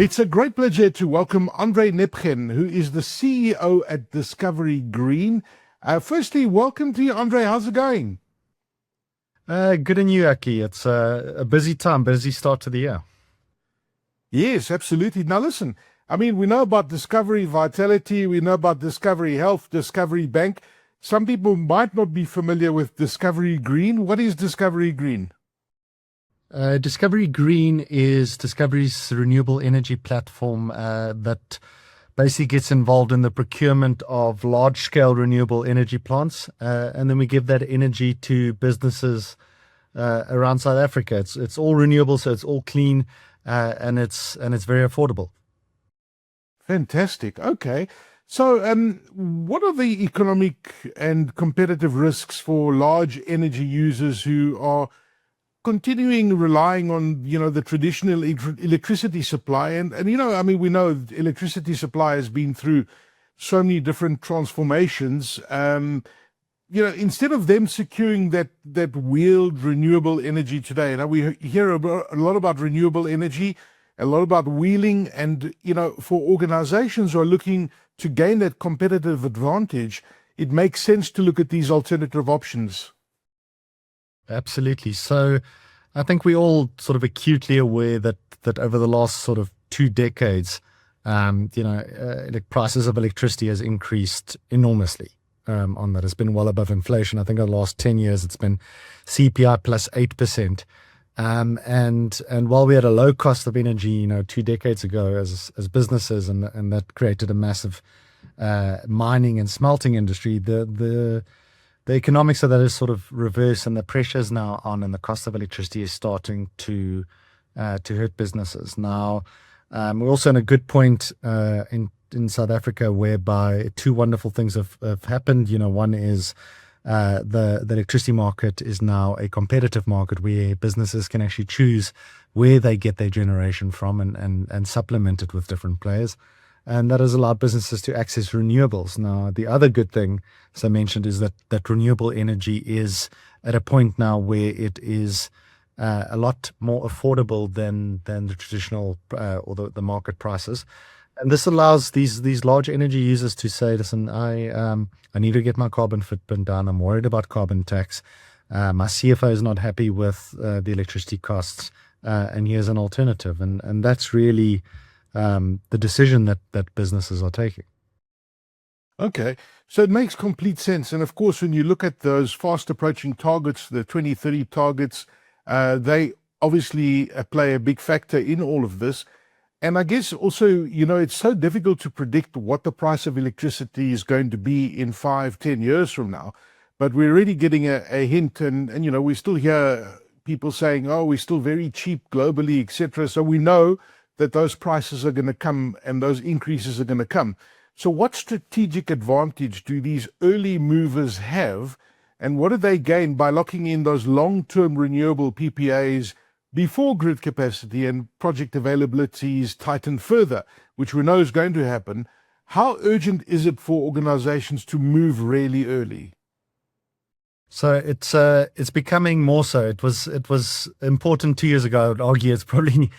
It's a great pleasure to welcome Andre Nepgen, who is the CEO at Discovery Green. Firstly, welcome to you, Andre. How's it going? Good in you, Aki. It's a busy time, busy start to the year. Yes, absolutely. Now listen, I mean, we know about Discovery Vitality, we know about Discovery Health, Discovery Bank. Some people might not be familiar with Discovery Green. What is Discovery Green? Discovery Green is Discovery's renewable energy platform that basically gets involved in the procurement of large-scale renewable energy plants, and then we give that energy to businesses around South Africa. It's all renewable, so it's all clean, and it's very affordable. Fantastic. Okay. So, what are the economic and competitive risks for large energy users who are continuing relying on, the traditional electricity supply? And I mean, we know electricity supply has been through so many different transformations. Instead of them securing that wheeled renewable energy today, now we hear a lot about renewable energy, a lot about wheeling, and, for organizations who are looking to gain that competitive advantage, it makes sense to look at these alternative options. Absolutely. So I think we're all sort of acutely aware that over the last sort of 2 decades, prices of electricity has increased enormously. On that, it's been well above inflation. I think over the last 10 years, it's been CPI plus 8%. And while we had a low cost of energy, 2 decades ago as businesses, and that created a massive mining and smelting industry, the economics of that is sort of reversed, and the pressures now on, and the cost of electricity is starting to hurt businesses. Now, we're also in a good point in South Africa, whereby 2 wonderful things have happened. One is the electricity market is now a competitive market where businesses can actually choose where they get their generation from and supplement it with different players. And that has allowed businesses to access renewables. Now, the other good thing, as I mentioned, is that renewable energy is at a point now where it is a lot more affordable than the traditional or the market prices. And this allows these large energy users to say, listen, I need to get my carbon footprint down. I'm worried about carbon tax. My CFO is not happy with the electricity costs, and here's an alternative. And that's really the decision that businesses are taking. Okay, so it makes complete sense. And of course, when you look at those fast approaching targets, the 2030 targets, they obviously play a big factor in all of this. And I guess also, it's so difficult to predict what the price of electricity is going to be in 5-10 years from now. But we're already getting a hint, and we still hear people saying, oh, we're still very cheap globally, etc. So we know that those prices are going to come and those increases are going to come. So what strategic advantage do these early movers have, and what do they gain by locking in those long-term renewable PPAs before grid capacity and project availabilities tighten further, which we know is going to happen? How urgent is it for organizations to move really early? So it's becoming more so. It was important 2 years ago. I would argue it's probably,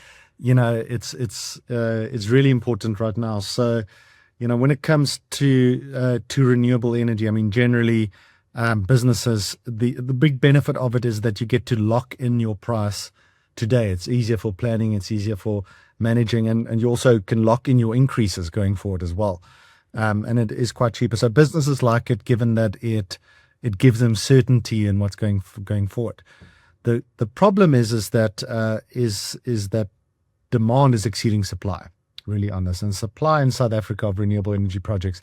it's really important right now. So, when it comes to renewable energy, I mean, generally, businesses, the big benefit of it is that you get to lock in your price today. It's easier for planning, it's easier for managing, and you also can lock in your increases going forward as well. And it is quite cheaper. So businesses like it, given that it gives them certainty in what's going forward. The problem is that demand is exceeding supply, really, on this. And supply in South Africa of renewable energy projects,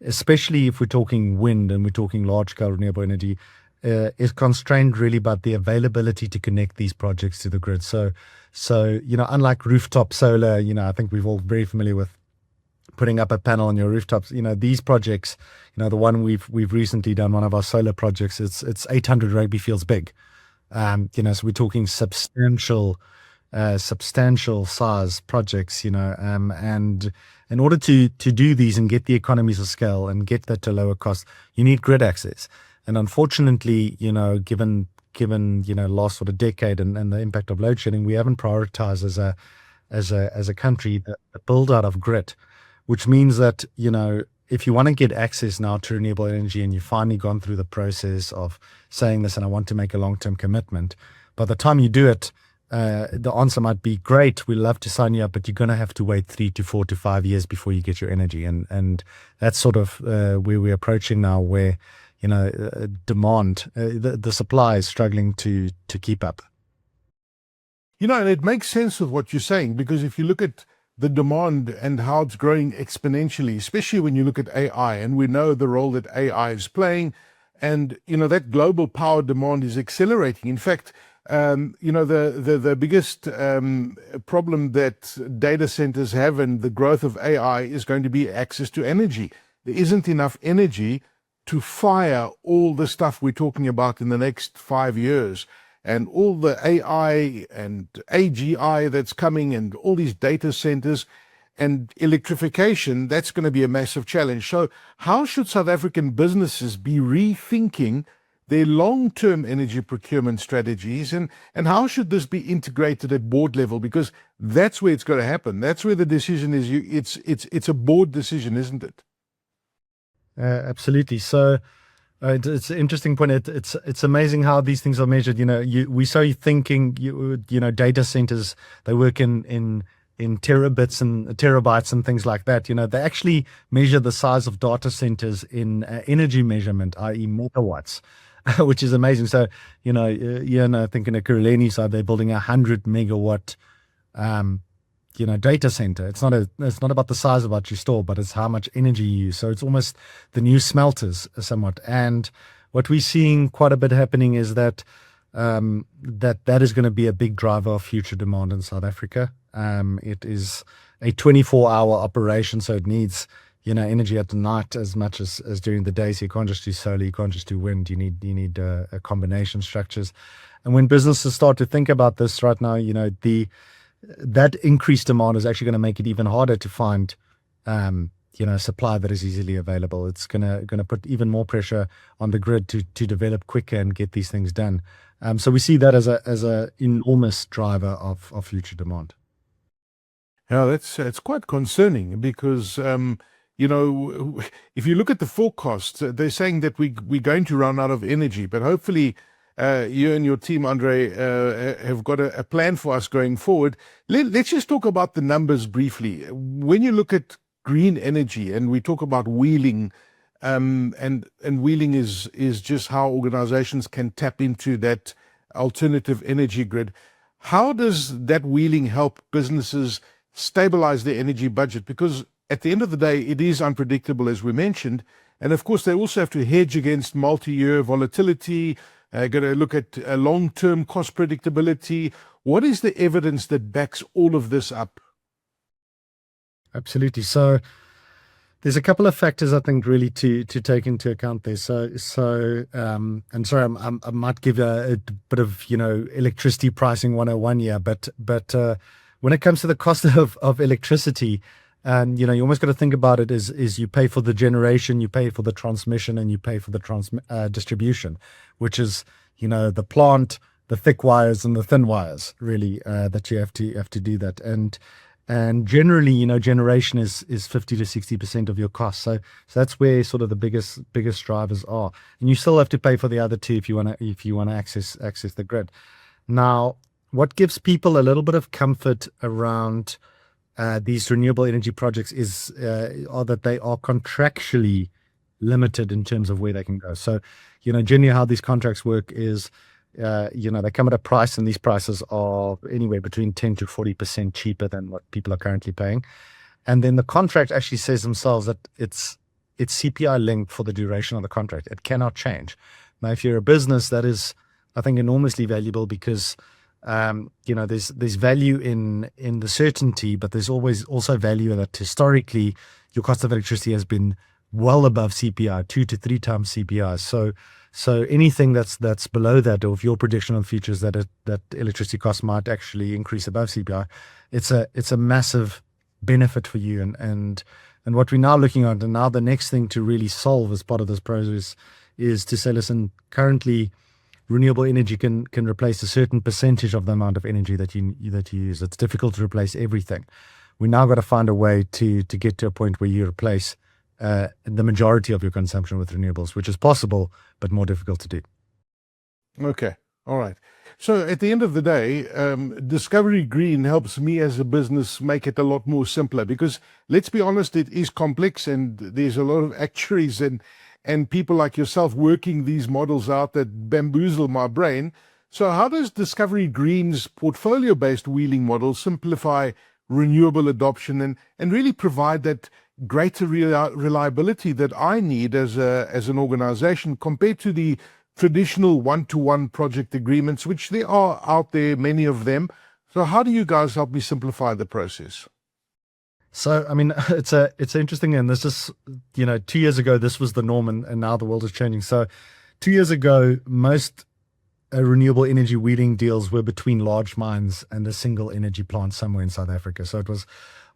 especially if we're talking wind and we're talking large-scale renewable energy, is constrained really by the availability to connect these projects to the grid. So unlike rooftop solar, I think we're all very familiar with putting up a panel on your rooftops. These projects, the one we've recently done, one of our solar projects, it's 800 rugby fields big. So we're talking substantial size projects, and in order to do these and get the economies of scale and get that to lower cost, you need grid access. And unfortunately, given last sort of decade and the impact of load shedding, we haven't prioritized as a country, the build out of grid, which means that, if you want to get access now to renewable energy and you've finally gone through the process of saying this and I want to make a long-term commitment, by the time you do it, the answer might be, great, we'd love to sign you up, but you're going to have to wait 3 to 4 to 5 years before you get your energy. And that's sort of where we're approaching now, where, demand, the supply is struggling to keep up. And it makes sense with what you're saying, because if you look at the demand and how it's growing exponentially, especially when you look at AI, and we know the role that AI is playing, and, that global power demand is accelerating. In fact, the biggest problem that data centers have and the growth of AI is going to be access to energy. There isn't enough energy to fire all the stuff we're talking about in the next 5 years. And all the AI and AGI that's coming, and all these data centers and electrification, that's going to be a massive challenge. So how should South African businesses be rethinking their long-term energy procurement strategies, and how should this be integrated at board level? Because that's where it's going to happen. That's where the decision is. It's a board decision, isn't it? Absolutely. So it's an interesting point. It's amazing how these things are measured. We saw thinking, data centers, they work in terabits and terabytes and things like that. They actually measure the size of data centers in energy measurement, i.e. megawatts, which is amazing. So, I think in a Kuruleni side, they're building 100 megawatt, data center. It's not about the size of what you store, but it's how much energy you use. So it's almost the new smelters somewhat. And what we're seeing quite a bit happening is that that is going to be a big driver of future demand in South Africa. It is a 24-hour operation, so it needs energy at the night as much as during the day. So you can't just do solar, you can't just do wind. You need a combination structures. And when businesses start to think about this right now, that increased demand is actually going to make it even harder to find supply that is easily available. It's going to put even more pressure on the grid to develop quicker and get these things done. So we see that as a enormous driver of future demand. Yeah, it's quite concerning, because if you look at the forecasts, they're saying that we're going to run out of energy, but hopefully you and your team, Andre, have got a plan for us going forward. Let's just talk about the numbers briefly. When you look at green energy, and we talk about wheeling, and wheeling is just how organizations can tap into that alternative energy grid. How does that wheeling help businesses stabilize their energy budget? Because at the end of the day, it is unpredictable, as we mentioned. And of course, they also have to hedge against multi-year volatility. Got to look at long-term cost predictability. What is the evidence that backs all of this up? Absolutely. So there's a couple of factors I think really to take into account there. And sorry, I might give a bit of electricity pricing 101 here, but when it comes to the cost of electricity, you almost got to think about it as you pay for the generation, you pay for the transmission, and you pay for the distribution, which is the plant, the thick wires and the thin wires, really, that you have to do that. And generally, generation is 50 to 60% of your costs. So that's where sort of the biggest drivers are. And you still have to pay for the other two if you want to access the grid. Now, what gives people a little bit of comfort around these renewable energy projects are that they are contractually limited in terms of where they can go. So, generally how these contracts work is, they come at a price, and these prices are anywhere between 10 to 40% cheaper than what people are currently paying. And then the contract actually says themselves that it's CPI linked for the duration of the contract. It cannot change. Now, if you're a business, that is, I think, enormously valuable, because there's value in the certainty, but there's always also value that historically your cost of electricity has been well above CPI, 2 to 3 times CPI. So anything that's below that, or if your prediction of the future is that electricity costs might actually increase above CPI, it's a massive benefit for you. And what we're now looking at, and now the next thing to really solve as part of this process, is to say, listen, currently renewable energy can replace a certain percentage of the amount of energy that you use. It's difficult to replace everything. We now got to find a way to get to a point where you replace the majority of your consumption with renewables, which is possible, but more difficult to do. Okay. All right. So at the end of the day, Discovery Green helps me as a business make it a lot more simpler, because let's be honest, it is complex and there's a lot of actuaries and people like yourself working these models out that bamboozle my brain. So how does Discovery Green's portfolio-based wheeling model simplify renewable adoption and really provide that greater reliability that I need as an organization compared to the traditional one-to-one project agreements, which there are out there, many of them. So how do you guys help me simplify the process? So, I mean, it's interesting, and this is, 2 years ago, this was the norm, and now the world is changing. So 2 years ago, most renewable energy wheeling deals were between large mines and a single energy plant somewhere in South Africa. So it was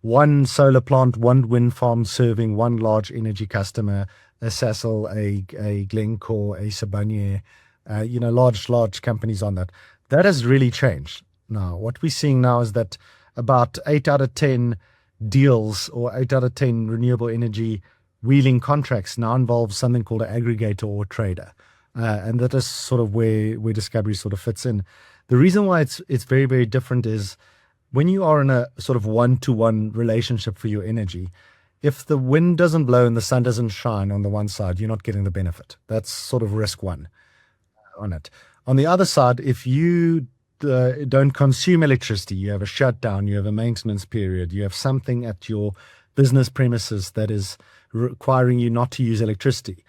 one solar plant, one wind farm serving one large energy customer, a Sasol, a Glencore, a Sibanye, large companies on that. That has really changed. Now, what we're seeing now is that about 8 out of 10 deals or 8 out of 10 renewable energy wheeling contracts now involve something called an aggregator or trader. And that is sort of where Discovery sort of fits in. The reason why it's very, very different is when you are in a sort of one-to-one relationship for your energy, if the wind doesn't blow and the sun doesn't shine on the one side, you're not getting the benefit. That's sort of risk one on it. On the other side, if you don't consume electricity, you have a shutdown, you have a maintenance period, you have something at your business premises that is requiring you not to use electricity.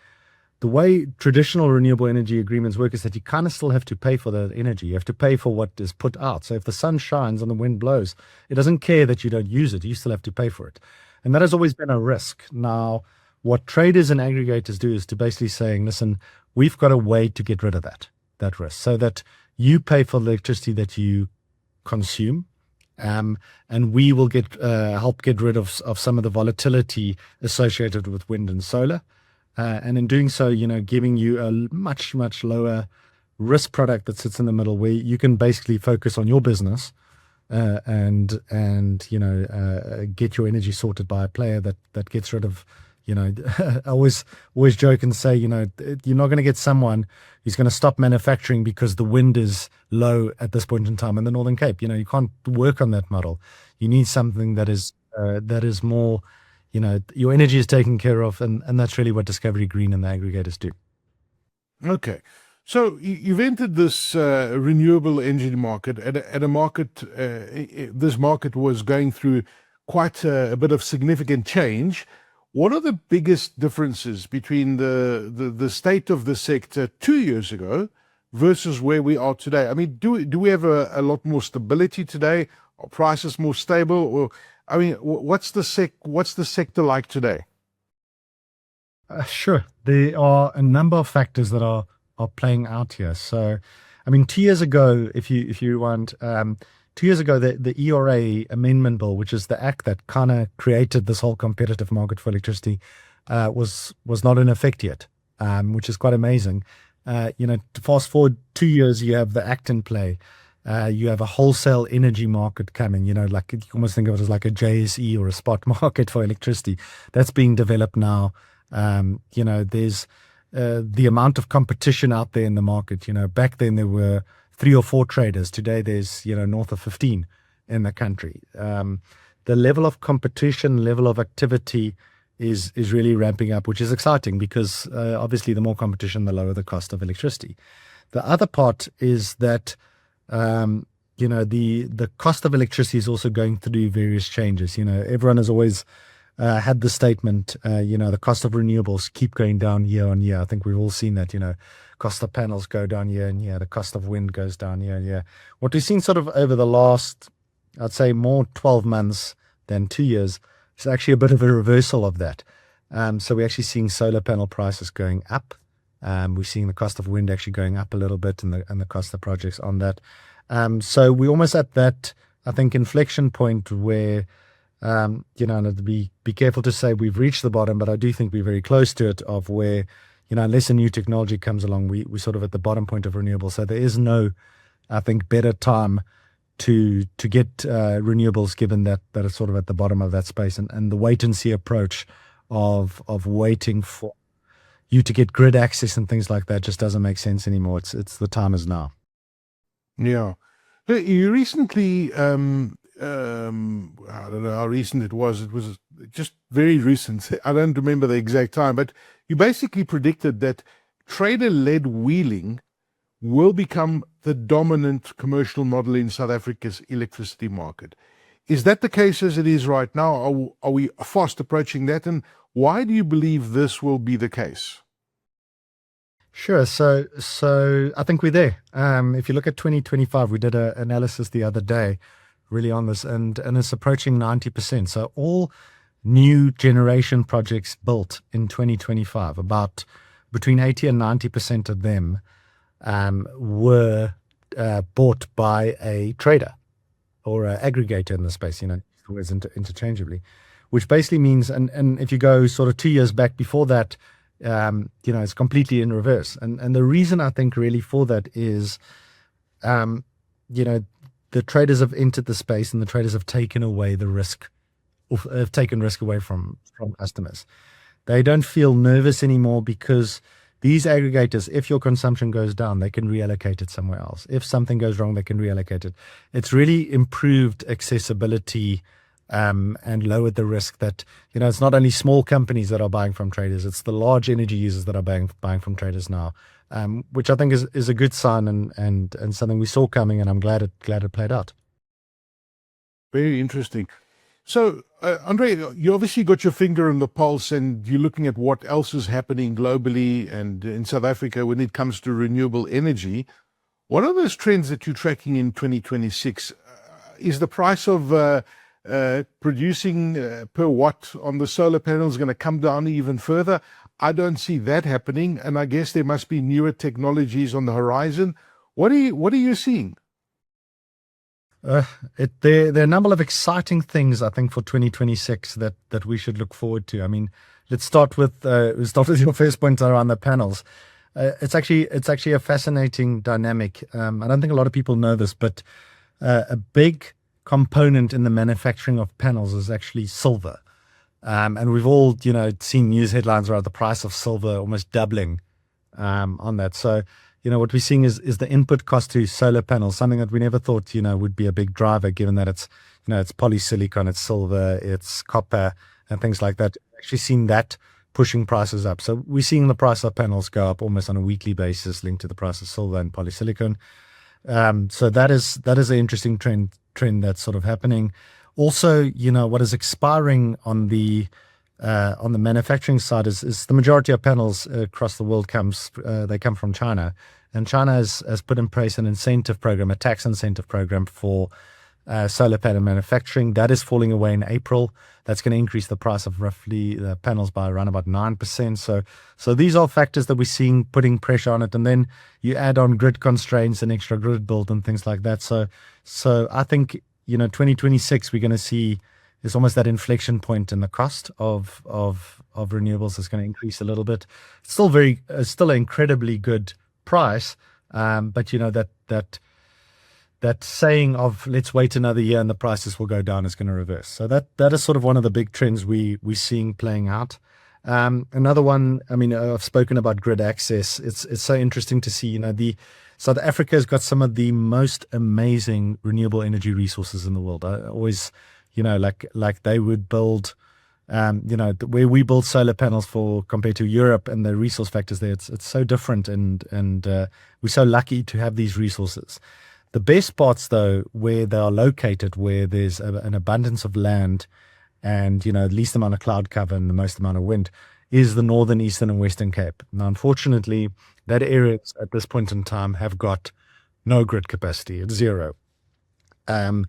The way traditional renewable energy agreements work is that you kind of still have to pay for the energy. You have to pay for what is put out. So if the sun shines and the wind blows, it doesn't care that you don't use it. You still have to pay for it. And that has always been a risk. Now, what traders and aggregators do is to basically saying, listen, we've got a way to get rid of that risk so that you pay for the electricity that you consume, and we will help get rid of some of the volatility associated with wind and solar. And in doing so, giving you a much, much lower risk product that sits in the middle where you can basically focus on your business and get your energy sorted by a player that gets rid of, I always joke and say, you're not going to get someone who's going to stop manufacturing because the wind is low at this point in time in the Northern Cape. You can't work on that model. You need something that is more, your energy is taken care of, and that's really what Discovery Green and the aggregators do. Okay. So you've entered this renewable energy market at a market, this market was going through quite a bit of significant change. What are the biggest differences between the state of the sector 2 years ago versus where we are today? I mean, do we have a lot more stability today? Are prices more stable? Or, I mean, what's the sector like today? Sure. There are a number of factors that are playing out here. So, I mean, 2 years ago, if you want, 2 years ago, the ERA amendment bill, which is the act that kind of created this whole competitive market for electricity, was not in effect yet, which is quite amazing. To fast forward 2 years, you have the act in play. You have a wholesale energy market coming, like you almost think of it as like a JSE or a spot market for electricity. That's being developed now. There's the amount of competition out there in the market. Back then there were 3 or 4 traders. Today there's, north of 15 in the country. The level of competition, level of activity is really ramping up, which is exciting because obviously the more competition, the lower the cost of electricity. The other part is that the cost of electricity is also going through various changes. Everyone has always had the statement, the cost of renewables keep going down year on year. I think we've all seen that, cost of panels go down year on year. The cost of wind goes down year on year. What we've seen sort of over the last, I'd say more 12 months than 2 years, is actually a bit of a reversal of that. So we're actually seeing solar panel prices going up. We're seeing the cost of wind actually going up a little bit and the cost of projects on that. So we're almost at that, I think, inflection point where, and be careful to say we've reached the bottom, but I do think we're very close to it, of where, unless a new technology comes along, we're sort of at the bottom point of renewables. So there is no, I think, better time to get renewables, given that it's sort of at the bottom of that space, and the wait and see approach of waiting for you to get grid access and things like that just doesn't make sense anymore. It's the time is now. Yeah. You recently, I don't know how recent it was. It was just very recent. I don't remember the exact time, but you basically predicted that trader-led wheeling will become the dominant commercial model in South Africa's electricity market. Is that the case as it is right now? Are we fast approaching that? And why do you believe this will be the case? Sure. So I think we're there. If you look at 2025, we did an analysis the other day really on this, and it's approaching 90%. So all new generation projects built in 2025, about between 80 and 90% of them were bought by a trader or an aggregator in the space, always interchangeably, which basically means, and if you go sort of 2 years back before that, it's completely in reverse. And the reason I think really for that is, the traders have entered the space and the traders have taken away the risk, or have taken risk away from customers. They don't feel nervous anymore because these aggregators, if your consumption goes down, they can reallocate it somewhere else. If something goes wrong, they can reallocate it. It's really improved accessibility and lowered the risk that, it's not only small companies that are buying from traders, it's the large energy users that are buying from traders now, which I think is a good sign and something we saw coming, and I'm glad it played out. Very interesting. So, Andre, you obviously got your finger on the pulse and you're looking at what else is happening globally and in South Africa when it comes to renewable energy. What are those trends that you're tracking in 2026? Is the price of producing per watt on the solar panels going to come down even further? I don't see that happening, and I guess there must be newer technologies on the horizon. What are you seeing? There are a number of exciting things, I think, for 2026 that we should look forward to. I mean, let's start with your first point around the panels. It's actually a fascinating dynamic. I don't think a lot of people know this, but a big component in the manufacturing of panels is actually silver. And we've all, seen news headlines around the price of silver almost doubling on that. So, what we're seeing is the input cost to solar panels, something that we never thought, would be a big driver, given that it's polysilicon, it's silver, it's copper, and things like that. We've actually seen that pushing prices up. So we're seeing the price of panels go up almost on a weekly basis, linked to the price of silver and polysilicon. So that is an interesting trend that's sort of happening. Also, what is expiring on the manufacturing side is the majority of panels across the world come from China, and China has put in place an incentive program, a tax incentive program for solar panel manufacturing. That is falling away in April. That's going to increase the price of roughly the panels by around about 9%. So these are factors that we're seeing putting pressure on it, and then you add on grid constraints and extra grid build and things like that. So I think 2026 we're going to see is almost that inflection point in the cost of renewables is going to increase a little bit. It's still an incredibly good price, but that saying of let's wait another year and the prices will go down is going to reverse. So that is sort of one of the big trends we're seeing playing out. Another one, I've spoken about grid access. It's so interesting to see, South Africa has got some of the most amazing renewable energy resources in the world. I always, like they would build, where we build solar panels for compared to Europe and the resource factors there, it's so different, and we're so lucky to have these resources. The best parts, though, where they are located, where there's an abundance of land and, the least amount of cloud cover and the most amount of wind, is the Northern, Eastern and Western Cape. Now, unfortunately, that area at this point in time have got no grid capacity. It's zero on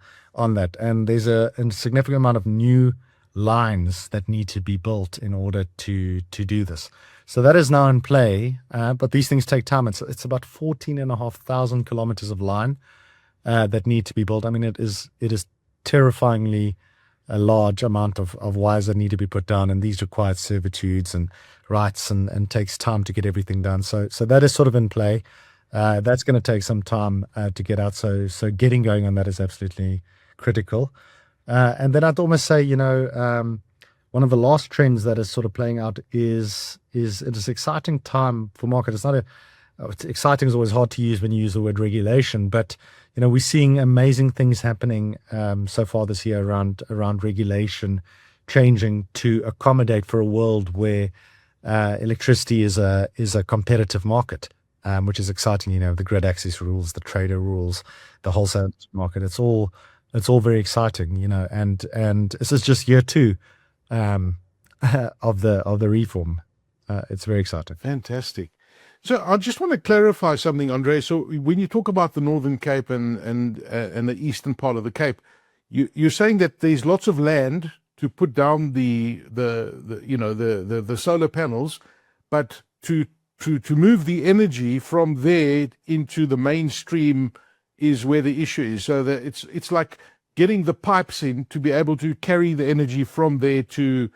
that. And there's a significant amount of new lines that need to be built in order to do this. So that is now in play, but these things take time. It's about 14,500 kilometers of line that need to be built. It is terrifyingly large amount of wires that need to be put down, and these require servitudes and rights, and takes time to get everything done. So that is sort of in play. That's going to take some time to get out. So getting going on that is absolutely critical. And then I'd almost say, one of the last trends that is sort of playing out is it is exciting time for market. Exciting is always hard to use when you use the word regulation, but we're seeing amazing things happening so far this year around regulation changing to accommodate for a world where electricity is a competitive market, which is exciting. The grid access rules, the trader rules, the wholesale market. It's all very exciting, and this is just year 2 of the reform. It's very exciting. Fantastic. So I just want to clarify something, Andre. So when you talk about the Northern Cape and the eastern part of the Cape, you're saying that there's lots of land to put down the solar panels, but to move the energy from there into the mainstream is where the issue is. So that it's like getting the pipes in to be able to carry the energy from there to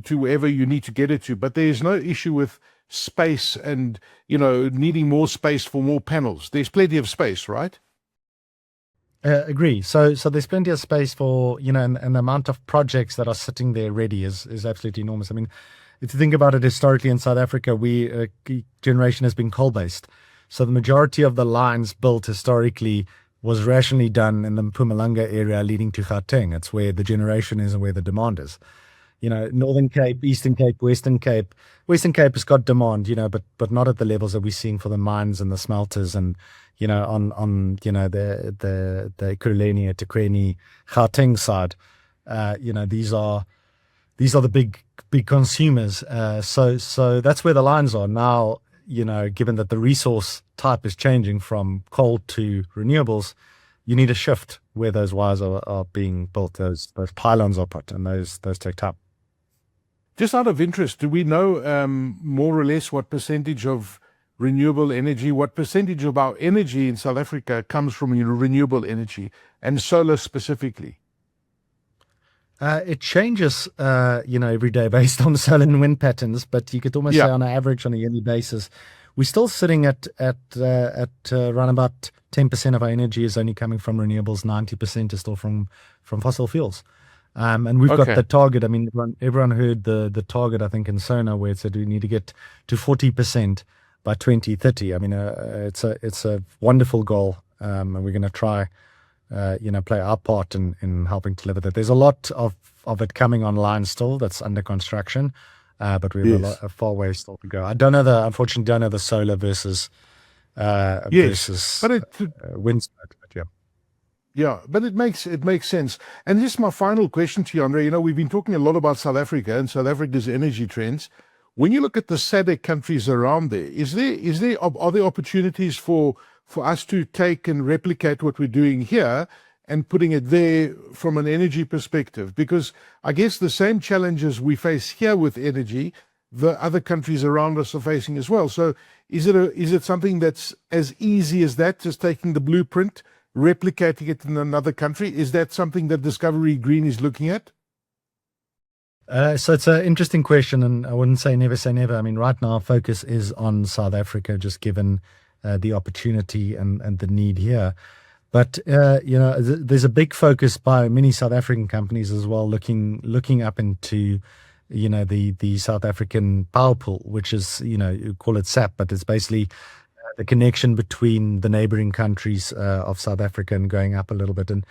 wherever you need to get it to. But there's no issue with space and needing more space for more panels. There's plenty of space, right? Agree. So there's plenty of space for and the amount of projects that are sitting there ready is absolutely enormous. I mean, if you think about it, historically in South Africa, generation has been coal based. So the majority of the lines built historically was rationally done in the Mpumalanga area leading to Gauteng. It's where the generation is and where the demand is. Northern Cape, Eastern Cape, Western Cape. Western Cape has got demand, but not at the levels that we're seeing for the mines and the smelters and, on the Ekurhuleni, Ethekwini, Gauteng side. These are the big consumers. So that's where the lines are now. Given that the resource type is changing from coal to renewables, you need a shift where those wires are being built, those pylons are put, and those take time. Just out of interest, do we know more or less what percentage of renewable energy, what percentage of our energy in South Africa comes from renewable energy, and solar specifically? It changes, every day based on solar and wind patterns, but you could almost say on average, on a yearly basis, we're still sitting at around about 10% of our energy is only coming from renewables. 90% is still from fossil fuels. And we've got the target. I mean, everyone heard the target, I think, in SONA, where it said we need to get to 40% by 2030. I mean, it's a wonderful goal, and we're going to try, play our part in helping deliver that. There's a lot of it coming online still that's under construction, but we have a far way still to go. Unfortunately, don't know the solar versus wind side, but yeah. Yeah, but it makes sense. And this is my final question to you, Andre. We've been talking a lot about South Africa and South Africa's energy trends. When you look at the SADC countries around there, are there opportunities for us to take and replicate what we're doing here and putting it there from an energy perspective? Because I guess the same challenges we face here with energy, the other countries around us are facing as well. So is it something that's as easy as that, just taking the blueprint, replicating it in another country? Is that something that Discovery Green is looking at? So it's an interesting question, and I wouldn't say never say never. I mean, right now, our focus is on South Africa, just given the opportunity and the need here. But there's a big focus by many South African companies as well, looking up into the South African power pool, which is you call it SAP, but it's basically the connection between the neighboring countries of South Africa and going up a little bit. And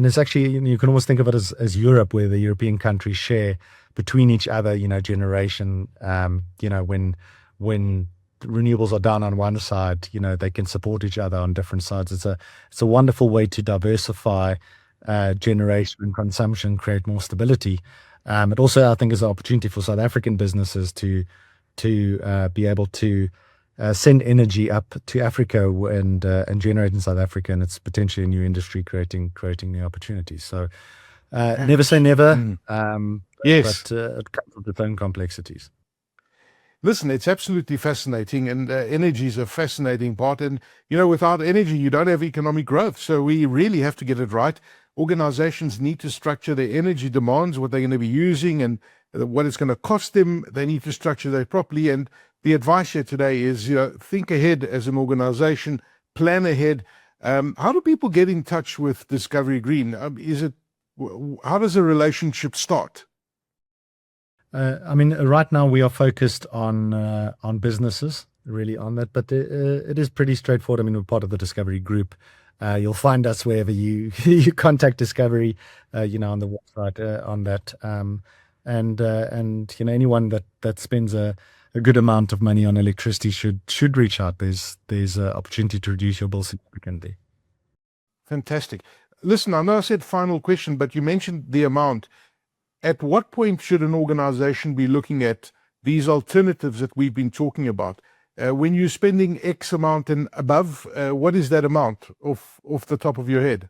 it's actually, you can almost think of it as Europe, where the European countries share between each other, generation, when renewables are down on one side, they can support each other on different sides. It's a wonderful way to diversify generation and consumption, create more stability. It also, I think, is an opportunity for South African businesses to be able to send energy up to Africa and generate in South Africa, and it's potentially a new industry creating new opportunities. So never say never. Yes, but it comes with its own complexities. Listen, it's absolutely fascinating, and energy is a fascinating part. And without energy, you don't have economic growth. So we really have to get it right. organizations need to structure their energy demands, what they're going to be using and what it's going to cost them. They need to structure that properly. And the advice here today is, think ahead as an organization, plan ahead. How do people get in touch with Discovery Green? How does a relationship start? Right now we are focused on businesses, really on that, but it is pretty straightforward. We're part of the Discovery Group. You'll find us wherever you you contact Discovery, on the website on that. And anyone that spends a good amount of money on electricity should reach out. There's an opportunity to reduce your bill significantly. Fantastic. Listen, I know I said final question, but you mentioned the amount. At what point should an organization be looking at these alternatives that we've been talking about? When you're spending X amount and above, what is that amount off the top of your head?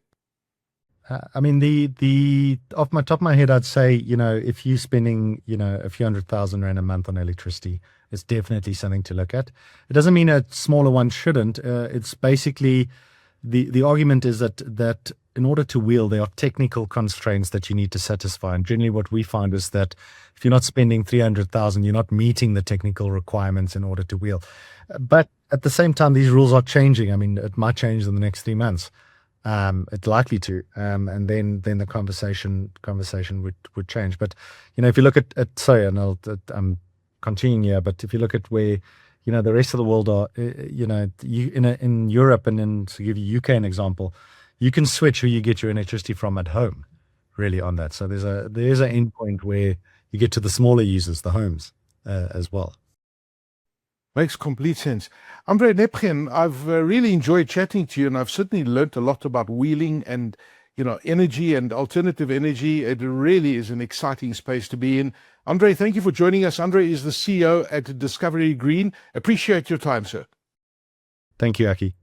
The off my top of my head, I'd say, if you're spending, a few 100,000 rand a month on electricity, it's definitely something to look at. It doesn't mean a smaller one shouldn't. It's basically the argument is that in order to wheel, there are technical constraints that you need to satisfy. And generally what we find is that if you're not spending 300,000, you're not meeting the technical requirements in order to wheel. But at the same time, these rules are changing. It might change in the next 3 months. It's likely to, and then the conversation would change. But if you look at I'm continuing here, but if you look at where the rest of the world are, in Europe, and then to give you UK an example, you can switch who you get your electricity from at home, really on that. So there is an end point where you get to the smaller users, the homes, as well. Makes complete sense. Andre Nepgen, I've really enjoyed chatting to you, and I've certainly learned a lot about wheeling and, energy and alternative energy. It really is an exciting space to be in. Andre, thank you for joining us. Andre is the CEO at Discovery Green. Appreciate your time, sir. Thank you, Aki.